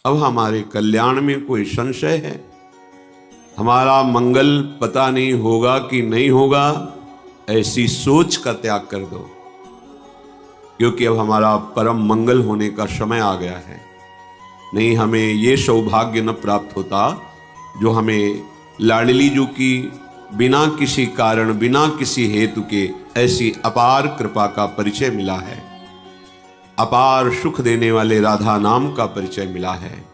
अब हमारे कल्याण में कोई संशय है, हमारा मंगल पता नहीं होगा कि नहीं होगा, ऐसी सोच का त्याग कर दो, क्योंकि अब हमारा परम मंगल होने का समय आ गया है। नहीं, हमें ये सौभाग्य न प्राप्त होता जो हमें लाडली जी की बिना किसी कारण, बिना किसी हेतु के ऐसी अपार कृपा का परिचय मिला है, अपार सुख देने वाले राधा नाम का परिचय मिला है,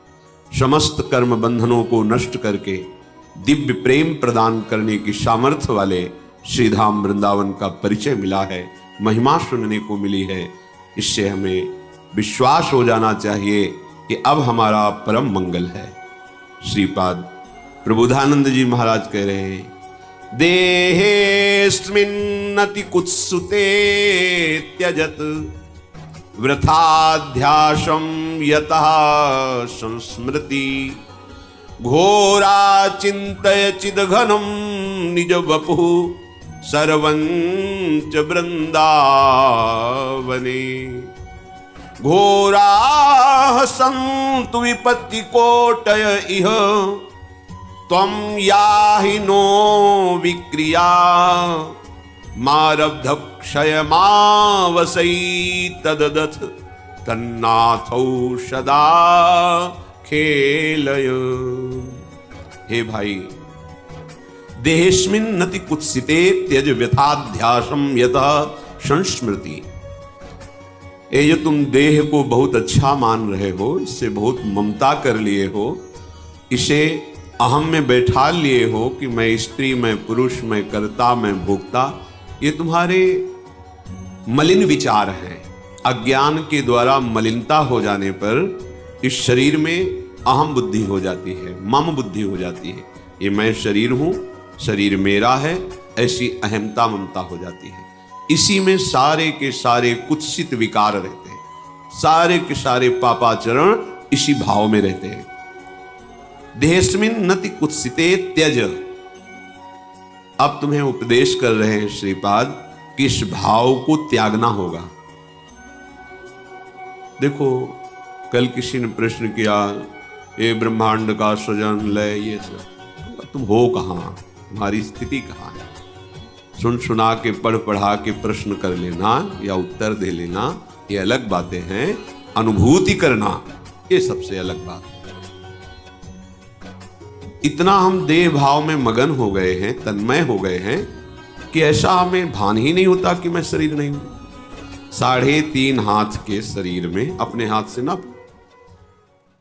समस्त कर्म बंधनों को नष्ट करके दिव्य प्रेम प्रदान करने की सामर्थ्य वाले श्रीधाम वृंदावन का परिचय मिला है, महिमा सुनने को मिली है। इससे हमें विश्वास हो जाना चाहिए कि अब हमारा परम मंगल है। श्रीपाद प्रबोधानंद जी महाराज कह रहे हैं, देहेस्मिन्नति कुत्सुते त्यजत वृथाध्यासं यतः संस्मृति घोरा चिंतय चिदघनम निज वपुः सर्वं च वृंदावने घोराः सन्तु विपत्ति कोटय इह त्वं याहि नो विक्रिया मारब्ध क्षयमावसै तददथ तन्नाथौ सदा खेलय। हे भाई, देहेस्मिन् नति कुत्सिते त्यज व्यथाध्यासं यतः संस्मृति। ये जो तुम देह को बहुत अच्छा मान रहे हो, इससे बहुत ममता कर लिए हो, इसे अहम में बैठा लिए हो कि मैं स्त्री, मैं पुरुष, मैं कर्ता, मैं भोक्ता, ये तुम्हारे मलिन विचार हैं। अज्ञान के द्वारा मलिनता हो जाने पर इस शरीर में अहम बुद्धि हो जाती है, मम बुद्धि हो जाती है। ये मैं शरीर हूं, शरीर मेरा है, ऐसी अहमता ममता हो जाती है। इसी में सारे के सारे कुत्सित विकार रहते हैं, सारे के सारे पापाचरण इसी भाव में रहते हैं। देहेस्मिन् नति कुत्सिते त्यज। अब तुम्हें उपदेश कर रहे हैं श्रीपाद कि इस भाव को त्यागना होगा। देखो, कल किसी ने प्रश्न किया, ये ब्रह्मांड का सृजन, लय, ये सब, तुम हो कहां, तुम्हारी स्थिति कहां है? सुन सुना के, पढ़ पढ़ा के प्रश्न कर लेना या उत्तर दे लेना, ये अलग बातें हैं। अनुभूति करना, ये सबसे अलग बात है। इतना हम देह भाव में मगन हो गए हैं, तन्मय हो गए हैं कि ऐसा हमें भान ही नहीं होता कि मैं शरीर नहीं हूं। 3.5 हाथ के शरीर में अपने हाथ से ना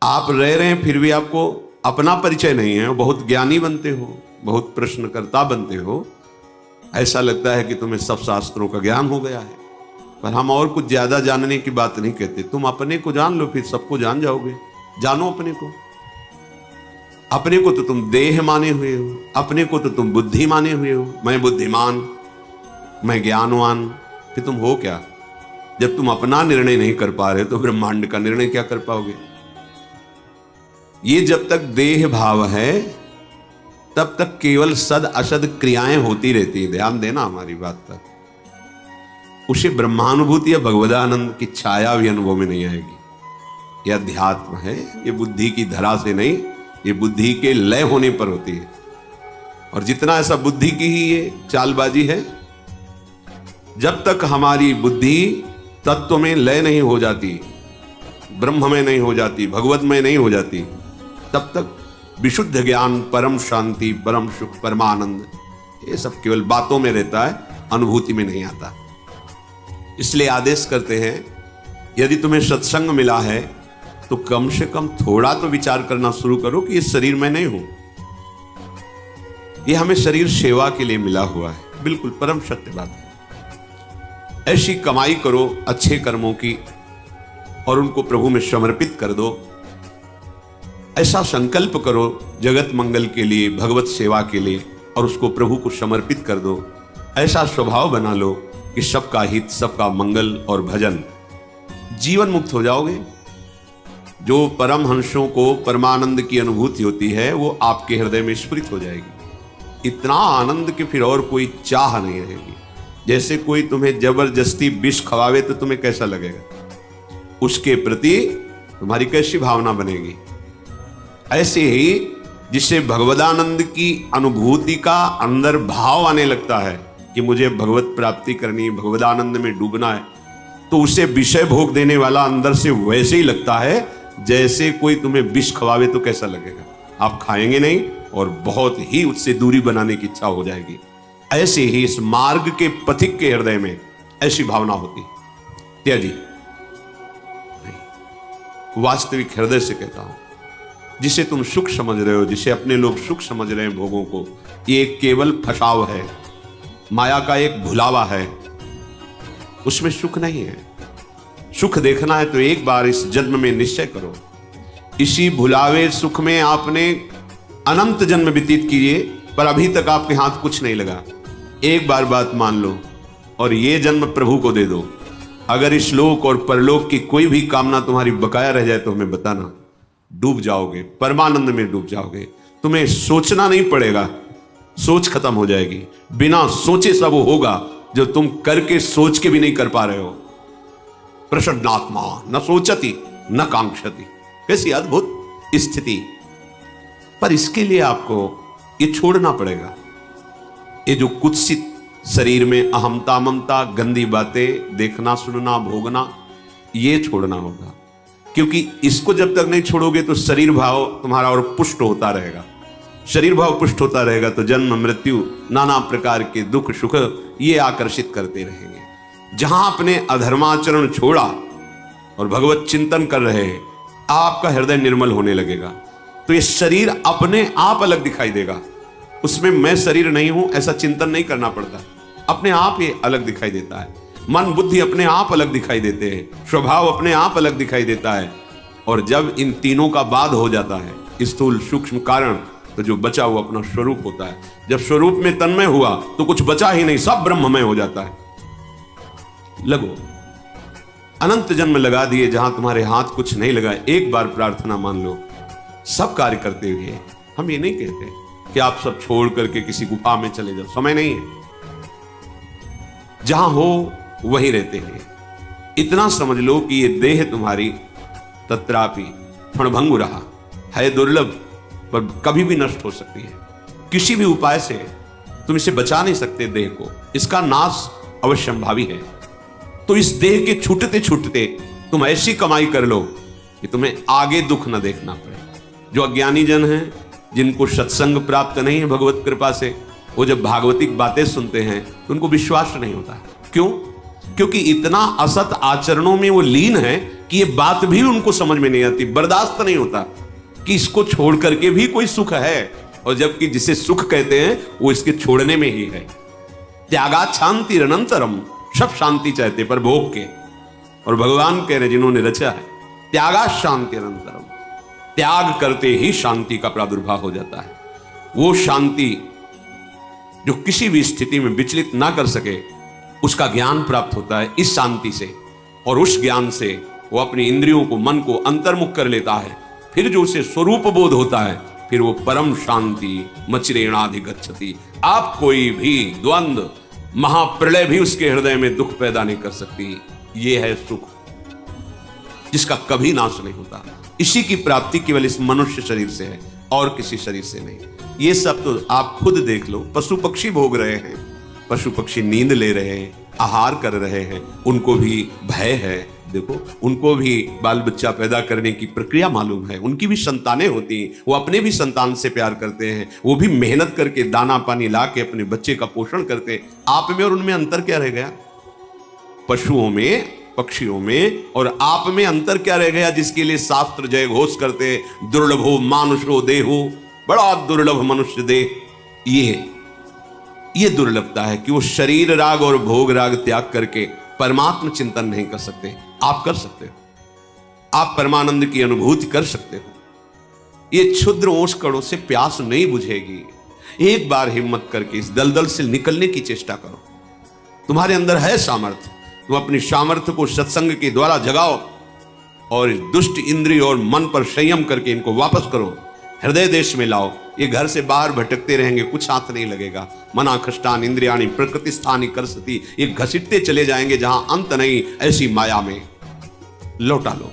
आप रह रहे हैं, फिर भी आपको अपना परिचय नहीं है। बहुत ज्ञानी बनते हो, बहुत प्रश्नकर्ता बनते हो, ऐसा लगता है कि तुम्हें सब शास्त्रों का ज्ञान हो गया है। पर हम और कुछ ज्यादा जानने की बात नहीं कहते। तुम अपने को जान लो, फिर सबको जान जाओगे। जानो अपने को। अपने को तो तुम देह माने हुए हो, अपने को तो तुम बुद्धि माने हुए हो। मैं बुद्धिमान, मैं ज्ञानवान, फिर तुम हो क्या? जब तुम अपना निर्णय नहीं कर पा रहे तो ब्रह्मांड का निर्णय क्या कर पाओगे? ये जब तक देह भाव है तब तक केवल सद असद क्रियाएं होती रहती हैं। ध्यान देना हमारी बात पर। उसे ब्रह्मानुभूति या भगवदानंद की छाया भी अनुभव में नहीं आएगी। यह अध्यात्म है, ये बुद्धि की धरा से नहीं, ये बुद्धि के लय होने पर होती है। और जितना ऐसा बुद्धि की ही ये चालबाजी है, जब तक हमारी बुद्धि तत्व में लय नहीं हो जाती, ब्रह्म में नहीं हो जाती, भगवत में नहीं हो जाती, तब तक विशुद्ध ज्ञान, परम शांति, परम सुख, परमानंद, ये सब केवल बातों में रहता है, अनुभूति में नहीं आता। इसलिए आदेश करते हैं, यदि तुम्हें सत्संग मिला है तो कम से कम थोड़ा तो विचार करना शुरू करो कि इस शरीर में नहीं हूं। ये हमें शरीर सेवा के लिए मिला हुआ है, बिल्कुल परम सत्य बात है। ऐसी कमाई करो अच्छे कर्मों की और उनको प्रभु में समर्पित कर दो। ऐसा संकल्प करो जगत मंगल के लिए, भगवत सेवा के लिए, और उसको प्रभु को समर्पित कर दो। ऐसा स्वभाव बना लो कि सबका हित, सबका मंगल और भजन। जीवन मुक्त हो जाओगे। जो परम हंसों को परमानंद की अनुभूति होती है वो आपके हृदय में स्फुरित हो जाएगी। इतना आनंद कि फिर और कोई चाह नहीं रहेगी। जैसे कोई तुम्हें जबरदस्ती विष खवावे तो तुम्हें कैसा लगेगा? उसके प्रति तुम्हारी कैसी भावना बनेगी? ऐसे ही जिससे भगवदानंद की अनुभूति का अंदर भाव आने लगता है कि मुझे भगवत प्राप्ति करनी, भगवदानंद में डूबना है, तो उसे विषय भोग देने वाला अंदर से वैसे ही लगता है जैसे कोई तुम्हें विष खवावे तो कैसा लगेगा। आप खाएंगे नहीं और बहुत ही उससे दूरी बनाने की इच्छा हो जाएगी। ऐसे ही इस मार्ग के पथिक के हृदय में ऐसी भावना होती है। त्याजी वास्तविक हृदय से कहता हूं, जिसे तुम सुख समझ रहे हो, जिसे अपने लोग सुख समझ रहे हैं भोगों को, ये केवल फसाव है, माया का एक भुलावा है, उसमें सुख नहीं है। सुख देखना है तो एक बार इस जन्म में निश्चय करो। इसी भुलावे सुख में आपने अनंत जन्म व्यतीत किए, पर अभी तक आपके हाथ कुछ नहीं लगा। एक बार बात मान लो और ये जन्म प्रभु को दे दो। अगर इस लोक और परलोक की कोई भी कामना तुम्हारी बकाया रह जाए तो हमें बताना, डूब जाओगे, परमानंद में डूब जाओगे। तुम्हें सोचना नहीं पड़ेगा, सोच खत्म हो जाएगी। बिना सोचे सब होगा जो तुम करके सोच के भी नहीं कर पा रहे हो। प्रसन्नात्मा न सोचती न कांक्षती, कैसी अद्भुत स्थिति। पर इसके लिए आपको ये छोड़ना पड़ेगा। ये जो कुत्सित शरीर में अहमता ममता, गंदी बातें देखना, सुनना, भोगना, ये छोड़ना होगा। क्योंकि इसको जब तक नहीं छोड़ोगे तो शरीर भाव तुम्हारा और पुष्ट होता रहेगा। शरीर भाव पुष्ट होता रहेगा तो जन्म मृत्यु, नाना प्रकार के दुख सुख ये आकर्षित करते रहेंगे। जहां आपने अधर्माचरण छोड़ा और भगवत चिंतन कर रहे हैं, आपका हृदय निर्मल होने लगेगा। तो ये शरीर अपने आप अलग दिखाई देगा। उसमें मैं शरीर नहीं हूं ऐसा चिंतन नहीं करना पड़ता, अपने आप ये अलग दिखाई देता है। मन बुद्धि अपने आप अलग दिखाई देते हैं, स्वभाव अपने आप अलग दिखाई देता है। और जब इन तीनों का बाध हो जाता है, स्थूल सूक्ष्म कारण, तो जो बचा वो अपना स्वरूप होता है। जब स्वरूप में तन्मय हुआ तो कुछ बचा ही नहीं, सब ब्रह्ममय हो जाता है। लगो, अनंत जन्म लगा दिए जहां तुम्हारे हाथ कुछ नहीं लगा। एक बार प्रार्थना मान लो, सब कार्य करते हुए। हम ये नहीं कहते कि आप सब छोड़ करके किसी गुफा में चले जाओ, समय नहीं है। जहां हो वहीं रहते हैं। इतना समझ लो कि ये देह तुम्हारी तत्रापि क्षणभंगु रहा है, दुर्लभ, पर कभी भी नष्ट हो सकती है। किसी भी उपाय से तुम इसे बचा नहीं सकते देह को, इसका नाश अवश्यंभावी है। तो इस देह के छूटते छूटते तुम ऐसी कमाई कर लो कि तुम्हें आगे दुख न देखना पड़े। जो अज्ञानी जन हैं, जिनको सत्संग प्राप्त नहीं है भगवत कृपा से, वो जब भागवतिक बातें सुनते हैं तो उनको विश्वास नहीं होता। क्यों? क्योंकि इतना असत आचरणों में वो लीन है कि ये बात भी उनको समझ में नहीं आती, बर्दाश्त नहीं होता कि इसको छोड़ करके भी कोई सुख है। और जबकि जिसे सुख कहते हैं वो इसके छोड़ने में ही है। त्यागात् शांति अनंतरम, सब शांति चाहते पर भोग के। और भगवान कह रहे जिन्होंने रचा है, त्यागात् शांति अनंतरम, त्याग करते ही शांति का प्रादुर्भाव हो जाता है। वो शांति जो किसी भी स्थिति में विचलित ना कर सके, उसका ज्ञान प्राप्त होता है इस शांति से। और उस ज्ञान से वो अपनी इंद्रियों को, मन को अंतर्मुख कर लेता है। फिर जो उसे स्वरूप बोध होता है, फिर वो परम शांति मचिरेणाधिगच्छति। आप कोई भी द्वंद्व, महाप्रलय भी उसके हृदय में दुख पैदा नहीं कर सकती। ये है सुख जिसका कभी नाश नहीं होता। इसी की प्राप्ति केवल इस मनुष्य शरीर से है और किसी शरीर से नहीं। ये सब तो आप खुद देख लो। पशु पक्षी भोग रहे हैं, पशु पक्षी नींद ले रहे हैं, आहार कर रहे हैं, उनको भी भय है। देखो, उनको भी बाल बच्चा पैदा करने की प्रक्रिया मालूम है, उनकी भी संतानें होती हैं, वो अपने भी संतान से प्यार करते हैं, वो भी मेहनत करके दाना पानी ला के अपने बच्चे का पोषण करते हैं। आप में और उनमें अंतर क्या रह गया? पशुओं में, पक्षियों में और आप में अंतर क्या रह गया जिसके लिए शास्त्र जय घोष करते, दुर्लभो मानुषो देहो, बड़ा दुर्लभ मनुष्य देह। ये दुर्लभता है कि वो शरीर राग और भोग राग त्याग करके परमात्म चिंतन नहीं कर सकते। आप कर सकते हो, आप परमानंद की अनुभूति कर सकते हो। ये क्षुद्र ओंस कणों से प्यास नहीं बुझेगी। एक बार हिम्मत करके इस दलदल से निकलने की चेष्टा करो। तुम्हारे अंदर है सामर्थ्य, तुम अपनी सामर्थ्य को सत्संग के द्वारा जगाओ और दुष्ट इंद्रिय और मन पर संयम करके इनको वापस करो, हृदय देश में लाओ। ये घर से बाहर भटकते रहेंगे, कुछ हाथ नहीं लगेगा। मना खष्टान इंद्रियाणि प्रकृति स्थानी करसती, ये घसीटते चले जाएंगे जहां अंत नहीं। ऐसी माया में लौटा लो।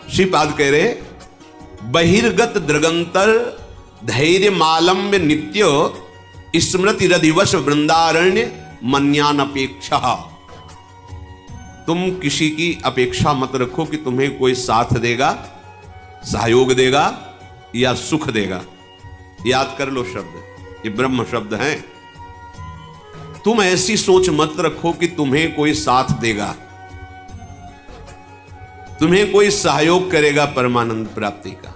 श्रीपाद कह रहे बहिर्गत दृगंतर धैर्य मालम्य नित्य स्मृति रधिवश वृंदारण्य मन्यान अपेक्षा। तुम किसी की अपेक्षा मत रखो कि तुम्हें कोई साथ देगा, सहयोग देगा या सुख देगा। याद कर लो शब्द, ये ब्रह्म शब्द हैं। तुम ऐसी सोच मत रखो कि तुम्हें कोई साथ देगा, तुम्हें कोई सहयोग करेगा परमानंद प्राप्ति का,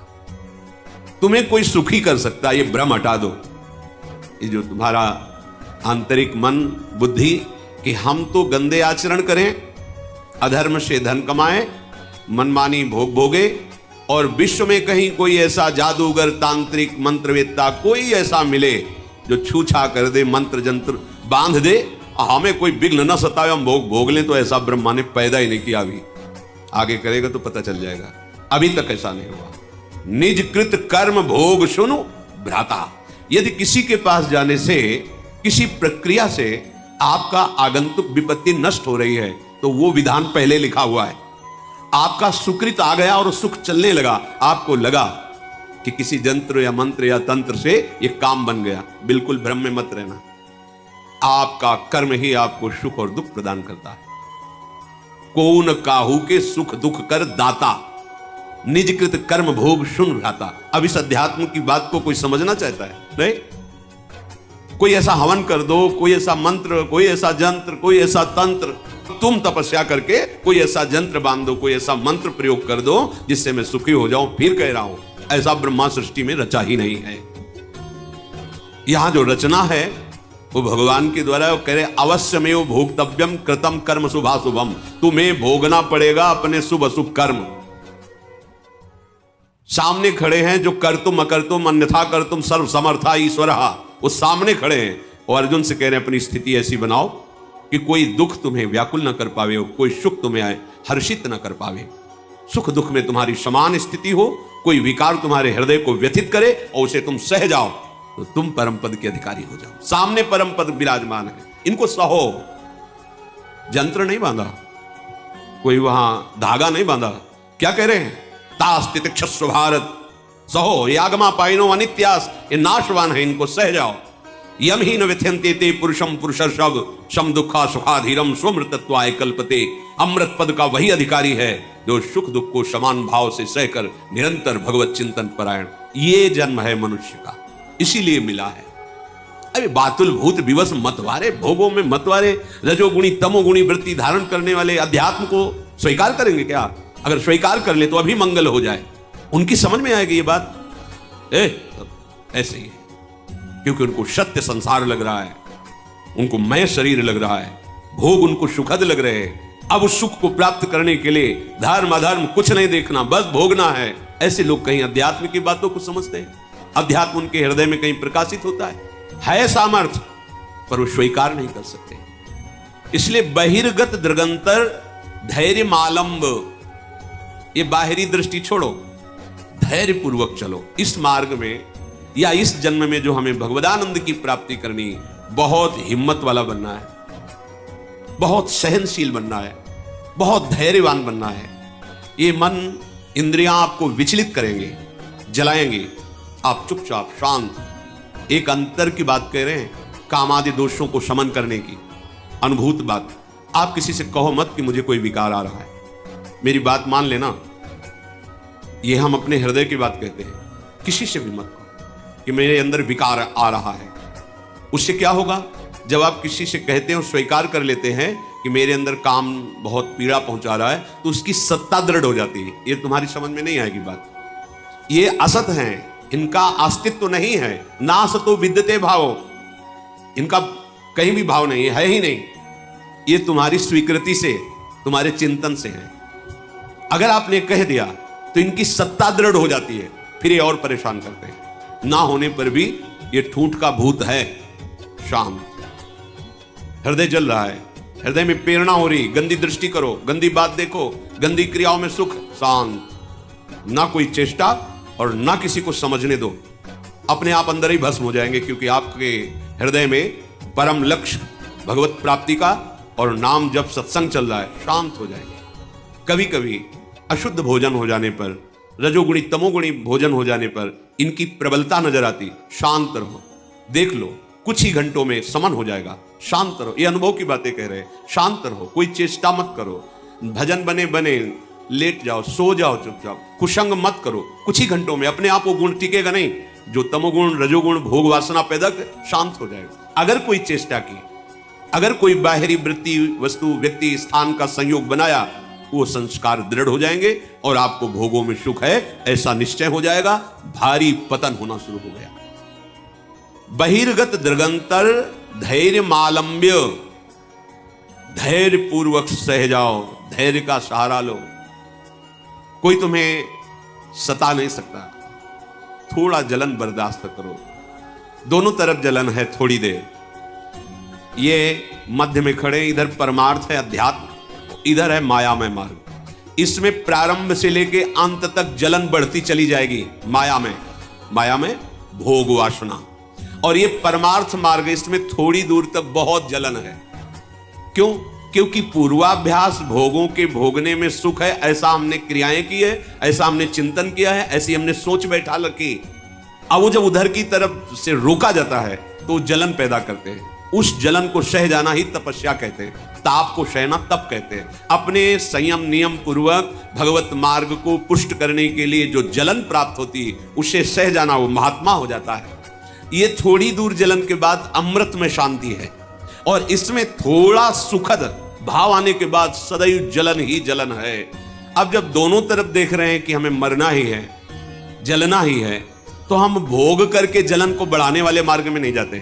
तुम्हें कोई सुखी कर सकता। ये भ्रम हटा दो। ये जो तुम्हारा आंतरिक मन बुद्धि कि हम तो गंदे आचरण करें, अधर्म से धन कमाएं, मनमानी भोग भोगे, और विश्व में कहीं कोई ऐसा जादूगर तांत्रिक मंत्रवेत्ता कोई ऐसा मिले जो छूछा कर दे, मंत्र जंत्र बांध दे, हमें कोई विघ्न न सताए, हम भोग भोग लें, तो ऐसा ब्रह्मा ने पैदा ही नहीं किया। अभी आगे करेगा तो पता चल जाएगा। अभी तक ऐसा नहीं हुआ। निज कृत कर्म भोग सुनो भ्राता। यदि किसी के पास जाने से, किसी प्रक्रिया से आपका आगंतुक विपत्ति नष्ट हो रही है, तो वो विधान पहले लिखा हुआ है। आपका सुकृत आ गया और सुख चलने लगा, आपको लगा कि किसी जंत्र या मंत्र या तंत्र से ये काम बन गया, बिल्कुल भ्रम में मत रहना। आपका कर्म ही आपको सुख और दुख प्रदान करता है। कौन काहू के सुख दुख कर दाता, निजकृत कर्म भोग सुन भ्राता। अब इस अध्यात्म की बात को कोई समझना चाहता है? नहीं। कोई ऐसा हवन कर दो, कोई ऐसा मंत्र, कोई ऐसा जंत्र, कोई ऐसा तंत्र, तुम तपस्या करके कोई ऐसा जंत्र बांध दो, कोई ऐसा मंत्र प्रयोग कर दो जिससे मैं सुखी हो जाऊं। फिर कह रहा हूं, ऐसा ब्रह्मा सृष्टि में रचा ही नहीं है। यहां जो रचना है वो भगवान के द्वारा। वो कह रहे अवश्यमेव भोक्तव्यम कृतम कर्म शुभाशुभम। तुम्हें भोगना पड़ेगा अपने शुभ अशुभ कर्म। सामने खड़े हैं जो कर्तुम अकर्तुम अन्यथा कर्तुम सर्व समर्था ईश्वर, वो सामने खड़े हैं और अर्जुन से कह रहे हैं अपनी स्थिति ऐसी बनाओ कि कोई दुख तुम्हें व्याकुल न कर पावे, कोई सुख तुम्हें आए हर्षित न कर पावे। सुख दुख में तुम्हारी समान स्थिति हो, कोई विकार तुम्हारे हृदय को व्यथित करे और उसे तुम सह जाओ, तो तुम परम पद के अधिकारी हो जाओ। सामने परम पद विराजमान है, इनको सहो। जंत्र नहीं बांधा, कोई वहां धागा नहीं बांधा। क्या कह रहे हैं? तास्तितिक्षस्व भारत सहो यागमा पाइनो अनित्यास। ये नाशवान है, इनको सह जाओ। यम ही न व्यथ्यन्ते ते पुरुषम पुरुषर्षभ शम दुखा सुखाधीरम स्वमृतत्वाय कल्पते। अमृत पद का वही अधिकारी है जो सुख दुख को समान भाव से सहकर निरंतर भगवत चिंतन परायण। ये जन्म है मनुष्य का, इसीलिए मिला है। अरे बातुल भूत विवश मतवारे, भोगों में मतवारे, रजोगुणी तमोगुणी वृत्ति धारण करने वाले अध्यात्म को स्वीकार करेंगे क्या? अगर स्वीकार कर ले तो अभी मंगल हो जाए। उनकी समझ में आएगी ये बात। ऐसे ही है, क्योंकि उनको सत्य संसार लग रहा है, उनको मैं शरीर लग रहा है, भोग उनको सुखद लग रहे हैं। अब उस सुख को प्राप्त करने के लिए धर्म अधर्म कुछ नहीं देखना, बस भोगना है। ऐसे लोग कहीं अध्यात्म की बातों को समझते हैं, अध्यात्म उनके हृदय में कहीं प्रकाशित होता है सामर्थ्य, पर वो स्वीकार नहीं कर सकते। इसलिए बहिर्गत दृगंतर धैर्य मालंब, ये बाहरी दृष्टि छोड़ो, धैर्य पूर्वक चलो। इस मार्ग में या इस जन्म में जो हमें भगवदानंद की प्राप्ति करनी, बहुत हिम्मत वाला बनना है, बहुत सहनशील बनना है, बहुत धैर्यवान बनना है। ये मन इंद्रियां आपको विचलित करेंगे, जलाएंगे, आप चुपचाप शांत। एक अंतर की बात कह रहे हैं, कामादि दोषों को शमन करने की अनुभूत बात। आप किसी से कहो मत कि मुझे कोई विकार आ रहा है, मेरी बात मान लेना। ये हम अपने हृदय की बात कहते हैं, किसी से भी मत कहो कि मेरे अंदर विकार आ रहा है। उससे क्या होगा? जब आप किसी से कहते हो, स्वीकार कर लेते हैं कि मेरे अंदर काम बहुत पीड़ा पहुंचा रहा है, तो उसकी सत्ता दृढ़ हो जाती है। ये तुम्हारी समझ में नहीं आएगी बात। ये असत हैं, इनका अस्तित्व नहीं है। ना असतो विद्यते भाव, इनका कहीं भी भाव नहीं है ही नहीं। ये तुम्हारी स्वीकृति से, तुम्हारे चिंतन से है। अगर आपने कह दिया तो इनकी सत्ता दृढ़ हो जाती है, फिर ये और परेशान करते हैं। ना होने पर भी ये ठूंठ का भूत है, शांत। हृदय जल रहा है, हृदय में प्रेरणा हो रही, गंदी दृष्टि करो, गंदी बात देखो, गंदी क्रियाओं में सुख, शांत। ना कोई चेष्टा और ना किसी को समझने दो, अपने आप अंदर ही भस्म हो जाएंगे। क्योंकि आपके हृदय में परम लक्ष्य भगवत प्राप्ति का और नाम जब सत्संग चल रहा है, शांत हो जाएंगे। कभी कभी अशुद्ध भोजन हो जाने पर रजोगुणी तमोगुणी भोजन हो जाने पर इनकी प्रबलता नजर आती। शांत रहो, देख लो, कुछ ही घंटों में समन हो जाएगा। शांत रहो, ये अनुभव की बातें कह रहे हैं। शांत रहो, कोई चेष्टा मत करो, भजन बने बने लेट जाओ, सो जाओ चुपचाप, कुसंग मत करो। कुछ ही घंटों में अपने आप वो गुण टिकेगा नहीं, जो तमोगुण रजोगुण भोग वासना पैदा शांत हो जाएगा। अगर कोई चेष्टा की, अगर कोई बाहरी वृत्ति वस्तु व्यक्ति स्थान का संयोग बनाया, वो संस्कार दृढ़ हो जाएंगे और आपको भोगों में सुख है ऐसा निश्चय हो जाएगा। भारी पतन होना शुरू हो गया। बहिर्गत दृगंतर धैर्य मालंब्य, धैर्य पूर्वक सह जाओ, धैर्य का सहारा लो। कोई तुम्हें सता नहीं सकता, थोड़ा जलन बर्दाश्त करो। दोनों तरफ जलन है थोड़ी देर। ये मध्य में खड़े, इधर परमार्थ है अध्यात्म, इधर है मायामय मार्ग। इसमें प्रारंभ से लेके अंत तक जलन बढ़ती चली जाएगी। माया में भोग वासना, और ये परमार्थ मार्ग, इसमें थोड़ी दूर तक बहुत जलन है। क्यों? क्योंकि पूर्वाभ्यास भोगों के भोगने में सुख है, ऐसा हमने क्रियाएं की है, ऐसा हमने चिंतन किया है, ऐसी हमने सोच बैठा रखी। अब वो जब उधर की तरफ से रोका जाता है तो जलन पैदा करते हैं। उस जलन को सह जाना ही तपस्या कहते हैं, ताप को सहना तप कहते हैं। अपने संयम नियम पूर्वक भगवत मार्ग को पुष्ट करने के लिए जो जलन प्राप्त होती है, उसे सह जाना, वो महात्मा हो जाता है। ये थोड़ी दूर जलन के बाद अमृत में शांति है, और इसमें थोड़ा सुखद भाव आने के बाद सदैव जलन ही जलन है। अब जब दोनों तरफ देख रहे हैं कि हमें मरना ही है, जलना ही है, तो हम भोग करके जलन को बढ़ाने वाले मार्ग में नहीं जाते,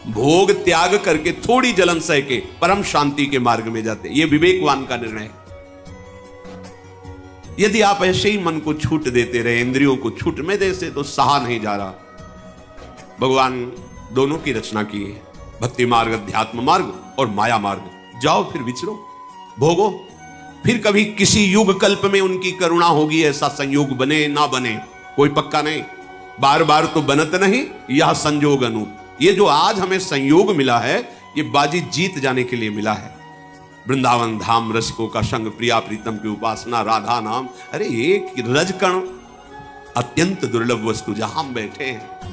भोग त्याग करके थोड़ी जलन सह के परम शांति के मार्ग में जाते। ये विवेकवान का निर्णय है। यदि आप ऐसे ही मन को छूट देते रहे, इंद्रियों को छूट में देते, तो सहा नहीं जा रहा। भगवान दोनों की रचना की है, भक्ति मार्ग, अध्यात्म मार्ग और माया मार्ग। जाओ, फिर विचरो, भोगो, फिर कभी किसी युग कल्प में उनकी करुणा होगी, ऐसा संयोग बने ना बने कोई पक्का नहीं। बार बार तो बनत नहीं, यह संयोग अनूप। ये जो आज हमें संयोग मिला है, ये बाजी जीत जाने के लिए मिला है। वृंदावन धाम रसिकों का संग, प्रिया प्रीतम की उपासना, राधा नाम, अरे एक रजकण अत्यंत दुर्लभ वस्तु, जहां हम बैठे हैं।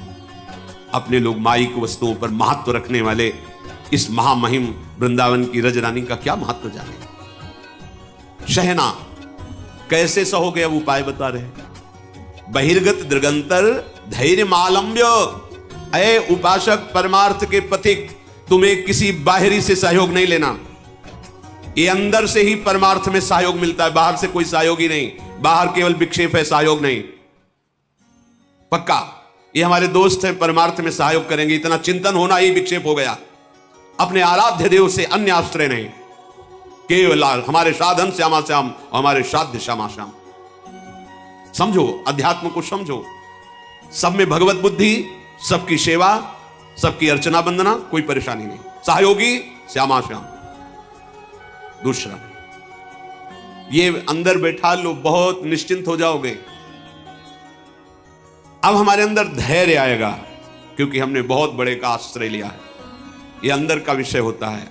अपने लोग माइक वस्तुओं पर महत्व रखने वाले इस महामहिम वृंदावन की रजरानी का क्या महत्व जाने। शहना कैसे सहोगे, अब उपाय बता रहे हैं। बहिर्गत दृगंतर धैर्य मालंब्य, अय उपासक परमार्थ के पथिक, तुम्हें किसी बाहरी से सहयोग नहीं लेना। ये अंदर से ही परमार्थ में सहयोग मिलता है, बाहर से कोई सहयोग ही नहीं। बाहर केवल विक्षेप है, सहयोग नहीं। पक्का ये हमारे दोस्त हैं, परमार्थ में सहयोग करेंगे, इतना चिंतन होना ही विक्षेप हो गया। अपने आराध्य देव से अन्य आश्रय नहीं, केवल हमारे साधन श्यामा श्याम, हमारे साध्य श्यामा श्याम। समझो, अध्यात्म को समझो। सब में भगवत बुद्धि, सबकी सेवा, सबकी अर्चना वंदना, कोई परेशानी नहीं। सहयोगी श्यामा श्याम। दूसरा, ये अंदर बैठा लो, बहुत निश्चिंत हो जाओगे। अब हमारे अंदर धैर्य आएगा, क्योंकि हमने बहुत बड़े का आश्रय लिया है। ये अंदर का विषय होता है।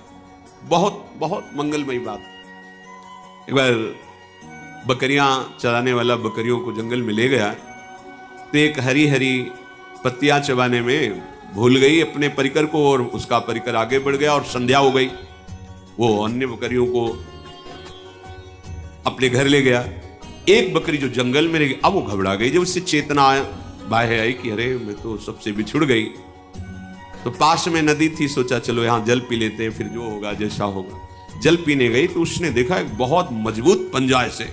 बहुत बहुत मंगलमयी बात। एक बार बकरियां चराने वाला बकरियों को जंगल में ले गया, तो एक हरी हरी पत्तियां चबाने में भूल गई अपने परिकर को, और उसका परिकर आगे बढ़ गया और संध्या हो गई। वो अन्य बकरियों को अपने घर ले गया। एक बकरी जो जंगल में रही, अब वो घबरा गई। जब उससे चेतना बाहर आई कि अरे मैं तो सबसे बिछुड़ गई, तो पास में नदी थी, सोचा चलो यहां जल पी लेते हैं, फिर जो होगा जैसा होगा। जल पीने गई तो उसने देखा एक बहुत मजबूत पंजा ऐसे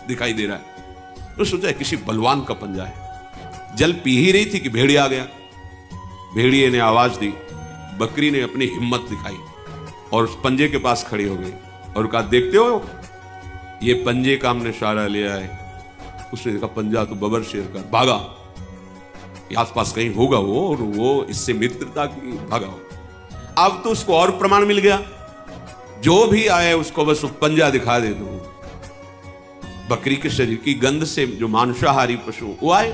दिखाई दे रहा है, तो सोचा किसी बलवान का पंजा है। जल पी ही रही थी कि भेड़िया आ गया। भेड़िए ने आवाज दी, बकरी ने अपनी हिम्मत दिखाई और उस पंजे के पास खड़ी हो गई और कहा, देखते हो ये पंजे का हमने सहारा लिया है। उसने देखा पंजा तो बबर शेर का, भागा। आसपास कहीं होगा वो, और वो इससे मित्रता की, भागा। अब तो उसको और प्रमाण मिल गया, जो भी आए उसको बस पंजा दिखा दे दो। बकरी के शरीर की गंध से जो मांसाहारी पशु वो आए।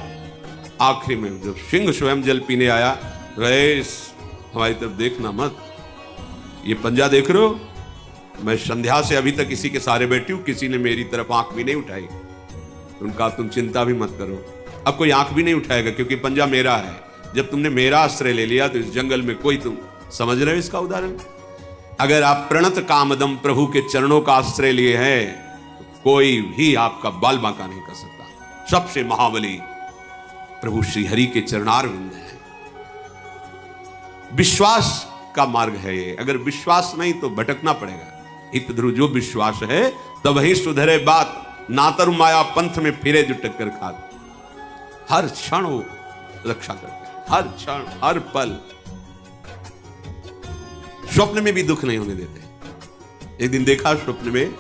आखिरी में जब सिंह स्वयं जल पीने आया, रईस हमारी तरफ देखना मत, ये पंजा देख रहे हो, मैं संध्या से अभी तक इसी के सहारे बैठी हूं, किसी ने मेरी तरफ आंख भी नहीं उठाई। उनका तुम चिंता भी मत करो, अब कोई आंख भी नहीं उठाएगा, क्योंकि पंजा मेरा है। जब तुमने मेरा आश्रय ले लिया तो इस जंगल में कोई, तुम समझ रहे हो इसका उदाहरण? अगर आप प्रणत कामदम प्रभु के चरणों का आश्रय लिए हैं तो कोई भी आपका बाल बांका नहीं कर सकता। सबसे महाबली प्रभु श्री हरि के चरणारविंद है। विश्वास का मार्ग है ये, अगर विश्वास नहीं तो भटकना पड़ेगा। हित ध्रुव जो विश्वास है तब ही सुधरे बात, नातर माया पंथ में फिरे जो टक्कर खात। हर क्षण वो रक्षा करते हैं, हर क्षण हर पल, स्वप्न में भी दुख नहीं होने देते। एक दिन देखा स्वप्न में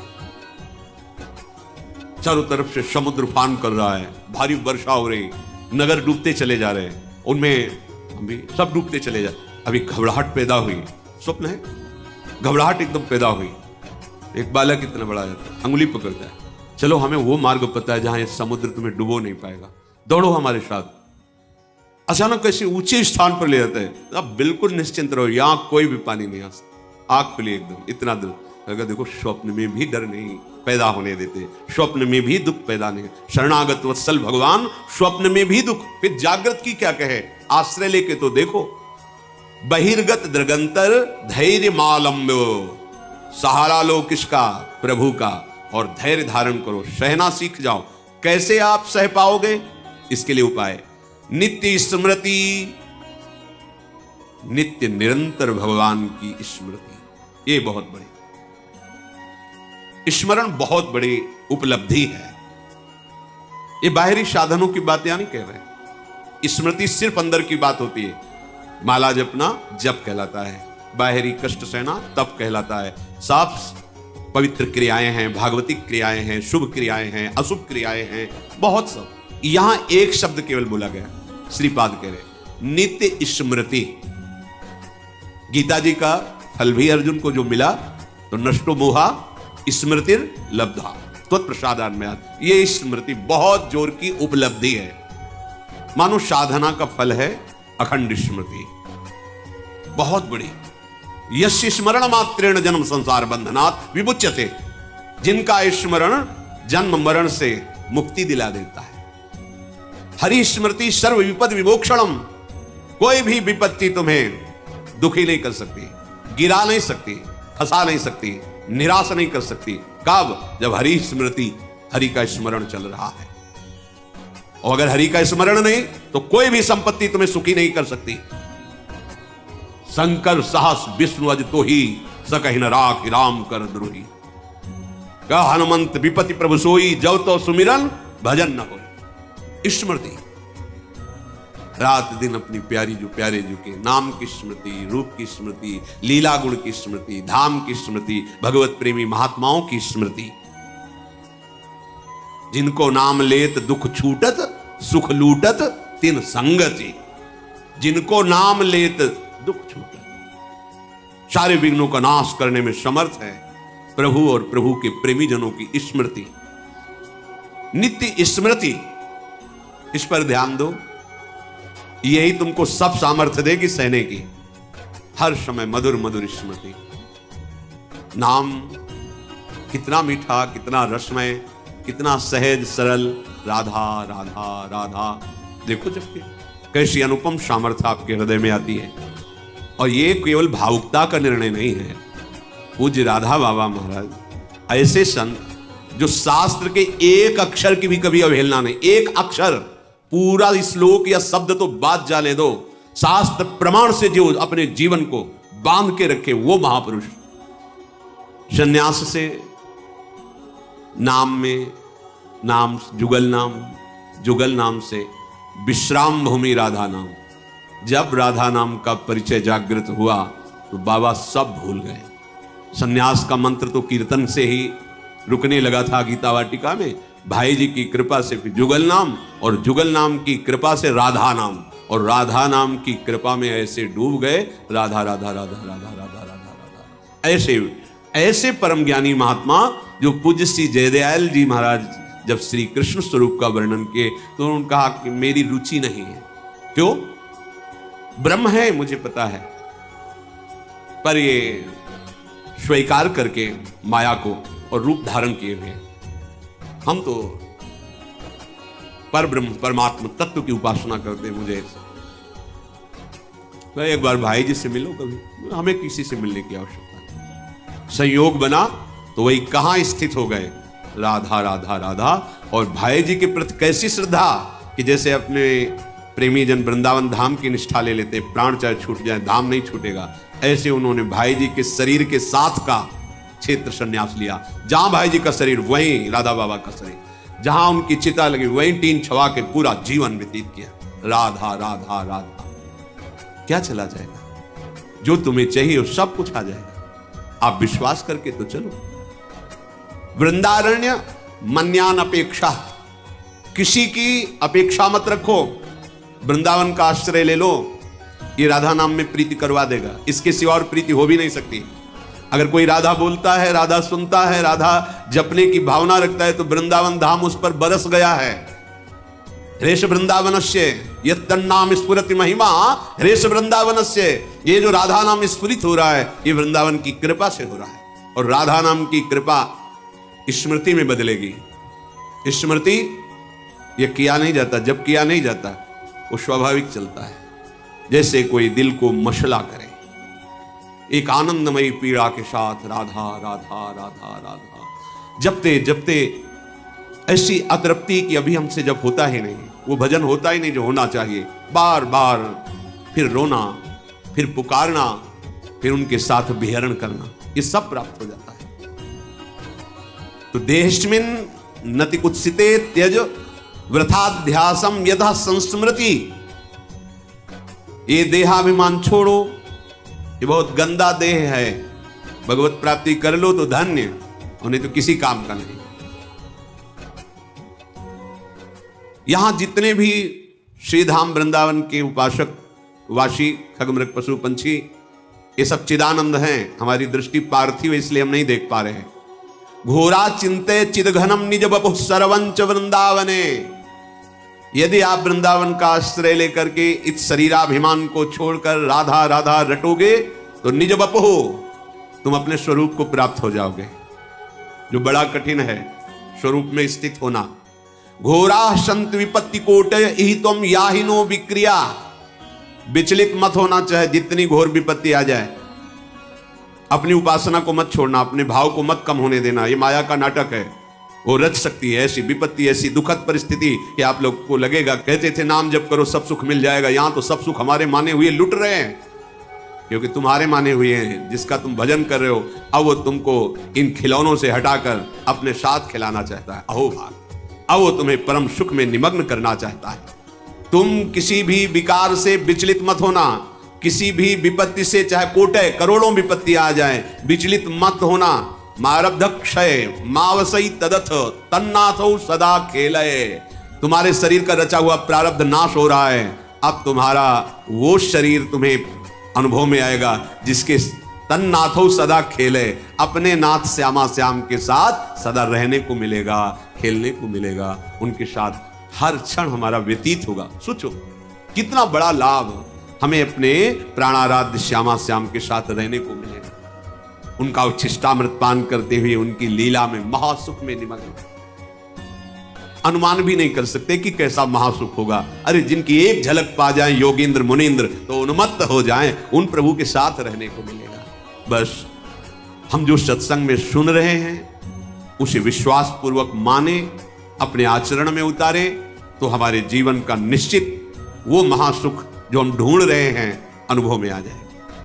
चारों तरफ से समुद्र उफान कर रहा है, भारी वर्षा हो रही, नगर डूबते चले जा रहे हैं, उनमें भी सब डूबते चले जा। अभी घबराहट पैदा हुई, स्वप्न है, घबराहट एकदम पैदा हुई। एक बालक इतना बड़ा अंगुली पकड़ता है, चलो हमें वो मार्ग पता है जहां ये समुद्र तुम्हें डुबो नहीं पाएगा, दौड़ो हमारे साथ। अचानक कैसे ऊंचे स्थान पर ले जाता है, अब बिल्कुल निश्चिंत रहो, यहां कोई भी पानी नहीं आ सकता। आग खुली एकदम, इतना डर। अगर देखो स्वप्न में भी डर नहीं पैदा होने देते, स्वप्न में भी दुख पैदा नहीं। शरणागत वत्सल भगवान, स्वप्न में भी दुख, फिर जागृत की क्या कहे, आश्रय लेके तो देखो। बहिर्गत दृगंतर धैर्य मालम्बो, सहारा लो किसका, प्रभु का, और धैर्य धारण करो, सहना सीख जाओ। कैसे आप सह पाओगे, इसके लिए उपाय नित्य स्मृति, नित्य निरंतर भगवान की स्मृति। ये बहुत बड़ी स्मरण, बहुत बड़ी उपलब्धि है। ये बाहरी साधनों की बातें नहीं कह रहे, स्मृति सिर्फ अंदर की बात होती है। माला जपना जप कहलाता है, बाहरी कष्ट सहना तप कहलाता है। साफ पवित्र क्रियाएं हैं, भागवतिक क्रियाएं हैं, शुभ क्रियाएं हैं, अशुभ क्रियाएं हैं, बहुत सब। यहां एक शब्द केवल बोला गया, श्रीपाद कह रहे नित्य स्मृति। गीता जी का फल भी अर्जुन को जो मिला तो नष्टो मोहा स्मृतिर लब्धा त्वत्प्रसादान्मयात्, ये स्मृति बहुत जोर की उपलब्धि है। मानो साधना का फल है अखंड स्मृति, बहुत बड़ी। यस्य स्मरण मात्रेण जन्म संसार बंधनात् विमुच्यते, जिनका स्मरण जन्म मरण से मुक्ति दिला देता है। हरि स्मृति सर्व विपद विमोक्षणम, कोई भी विपत्ति तुम्हें दुखी नहीं कर सकती, गिरा नहीं सकती, फंसा नहीं सकती, निराश नहीं कर सकती। कब, जब हरि स्मृति, हरि का स्मरण चल रहा है। और अगर हरि का स्मरण नहीं तो कोई भी संपत्ति तुम्हें सुखी नहीं कर सकती। शंकर साहस विष्णु अज तो ही सकहि न राखि राम कर द्रोही, कह हनुमंत विपति प्रभु सोई, जब तो सुमिरन भजन न हो। स्मृति रात दिन अपनी प्यारी जो प्यारे जो के नाम की स्मृति, रूप की स्मृति, लीला गुण की स्मृति, धाम की स्मृति, भगवत प्रेमी महात्माओं की स्मृति। जिनको नाम लेत दुख छूटत, सुख लूटत तिन संगति। जिनको नाम लेत दुख छूटत, सारे विघ्नों का नाश करने में समर्थ है प्रभु और प्रभु के प्रेमी जनों की स्मृति, नित्य स्मृति। इस पर ध्यान दो, यही तुमको सब सामर्थ्य देगी सहने की। हर समय मधुर मधुर स्मृति। नाम कितना मीठा, कितना रसमय, कितना सहज सरल, राधा राधा राधा। देखो जब कैसी अनुपम सामर्थ्य आपके हृदय में आती है। और ये केवल भावुकता का निर्णय नहीं है। पूज्य राधा बाबा महाराज ऐसे संत जो शास्त्र के एक अक्षर की भी कभी अवहेलना नहीं, एक अक्षर, पूरा श्लोक या शब्द तो बात जाने दो, शास्त्र प्रमाण से जो अपने जीवन को बांध के रखे वो महापुरुष। संन्यास से नाम में नाम, जुगल नाम से विश्राम भूमि राधा नाम। जब राधा नाम का परिचय जागृत हुआ तो बाबा सब भूल गए। संन्यास का मंत्र तो कीर्तन से ही रुकने लगा था गीता वाटिका में। भाई जी की कृपा से फिर जुगल नाम, और जुगल नाम की कृपा से राधा नाम, और राधा नाम की कृपा में ऐसे डूब गए, राधा राधा राधा राधा राधा राधा राधा। ऐसे ऐसे परम ज्ञानी महात्मा जो पूज्य श्री जयदयाल जी महाराज जब श्री कृष्ण स्वरूप का वर्णन किए तो उन्होंने कहा कि मेरी रुचि नहीं है। क्यों? ब्रह्म है मुझे पता है, पर ये स्वीकार करके माया को और रूप धारण किए हुए हम तो पर ब्रह्म परमात्मा तत्व की उपासना करते मुझे भाई एक बार भाई जी से मिलो कभी, हमें किसी से मिलने की आवश्यकता नहीं। संयोग बना तो वही कहां स्थित हो गए, राधा राधा राधा। और भाई जी के प्रति कैसी श्रद्धा कि जैसे अपने प्रेमी जन वृंदावन धाम की निष्ठा ले लेते, प्राण चाहे छूट जाए धाम नहीं छूटेगा, ऐसे उन्होंने भाई जी के शरीर के साथ का क्षेत्र संन्यास लिया। जहां भाई जी का शरीर वहीं राधा बाबा का शरीर, जहां उनकी चिता लगी वहीं टीन छवा के पूरा जीवन व्यतीत किया। राधा राधा राधा। क्या चला जाएगा? जो तुम्हें चाहिए वो सब कुछ आ जाएगा। आप विश्वास करके तो चलो। वृंदारण्य मन्यान अपेक्षा, किसी की अपेक्षा मत रखो। वृंदावन का आश्रय ले लो, ये राधा नाम में प्रीति करवा देगा। इसके सिवा और प्रीति हो भी नहीं सकती। अगर कोई राधा बोलता है, राधा सुनता है, राधा जपने की भावना रखता है तो वृंदावन धाम उस पर बरस गया है। रेश वृंदावनस्य यत्तन्नाम स्फुरति महिमा रेश वृंदावनस्य। ये जो राधा नाम स्फुरित हो रहा है ये वृंदावन की कृपा से हो रहा है। और राधा नाम की कृपा स्मृति में बदलेगी। स्मृति ये किया नहीं जाता, जब किया नहीं जाता वो स्वाभाविक चलता है। जैसे कोई दिल को मशला करे, एक आनंदमयी पीड़ा के साथ राधा राधा राधा राधा जपते जपते ऐसी अतृप्ति की अभी हमसे जब होता ही नहीं, वो भजन होता ही नहीं जो होना चाहिए। बार बार फिर रोना, फिर पुकारना, फिर उनके साथ विहरण करना, ये सब प्राप्त हो जाता है। तो देहस्मिन् नति कुत्सिते त्यज वृथाध्यासम यथा संस्मृति। ये देहाभिमान छोड़ो, ये बहुत गंदा देह है। भगवत प्राप्ति कर लो तो धन्य, और नहीं तो किसी काम का नहीं। यहां जितने भी श्रीधाम वृंदावन के उपासक वासी खगमृग पशु पंछी, ये सब चिदानंद हैं। हमारी दृष्टि पार्थिव इसलिए हम नहीं देख पा रहे हैं। घोरा चिंते चिदघनम निज बपु सर्वंच वृंदावने। यदि आप वृंदावन का आश्रय लेकर के इस शरीराभिमान को छोड़कर राधा राधा रटोगे तो निज बपु तुम अपने स्वरूप को प्राप्त हो जाओगे, जो बड़ा कठिन है स्वरूप में स्थित होना। घोरा संत विपत्ति कोट ही तुम याहिनो विक्रिया। विचलित मत होना, चाहे जितनी घोर विपत्ति आ जाए। अपनी उपासना को मत छोड़ना, अपने भाव को मत कम होने देना। ये माया का नाटक है, वो रच सकती है ऐसी विपत्ति, ऐसी दुखद परिस्थिति कि आप लोग को लगेगा, कहते थे नाम जप करो सब सुख मिल जाएगा। यहां तो सब सुख हमारे माने हुए लुट रहे हैं, क्योंकि तुम्हारे माने हुए हैं जिसका तुम भजन कर रहे हो। अब वो तुमको इन खिलौनों से हटाकर अपने साथ खिलाना चाहता है। अहो भाग, अब वो तुम्हें परम सुख में निमग्न करना चाहता है। तुम किसी भी विकार से विचलित मत होना, किसी भी विपत्ति से, चाहे कोटे करोड़ों विपत्ति आ जाए, विचलित मत होना। मारब्ध क्षय मावसई तदथ तन्नाथो सदा खेलये। तुम्हारे शरीर का रचा हुआ प्रारब्ध नाश हो रहा है। अब तुम्हारा वो शरीर तुम्हें अनुभव में आएगा जिसके तन्नाथो सदा खेले, अपने नाथ श्यामा श्याम के साथ सदा रहने को मिलेगा, खेलने को मिलेगा। उनके साथ हर क्षण हमारा व्यतीत होगा। सोचो कितना बड़ा लाभ हमें अपने प्राणाराध्य श्यामा श्याम के साथ रहने को मिलेगा। उनका उच्छिष्टामृत पान करते हुए उनकी लीला में महासुख में निमग्न, अनुमान भी नहीं कर सकते कि कैसा महासुख होगा। अरे जिनकी एक झलक पा जाए योगींद्र मुनींद्र तो उन्मत्त हो जाएं, उन प्रभु के साथ रहने को मिलेगा। बस हम जो सत्संग में सुन रहे हैं उसे विश्वास पूर्वक माने, अपने आचरण में उतारे, तो हमारे जीवन का निश्चित वो महासुख जो हम ढूंढ रहे हैं अनुभव में आ जाए।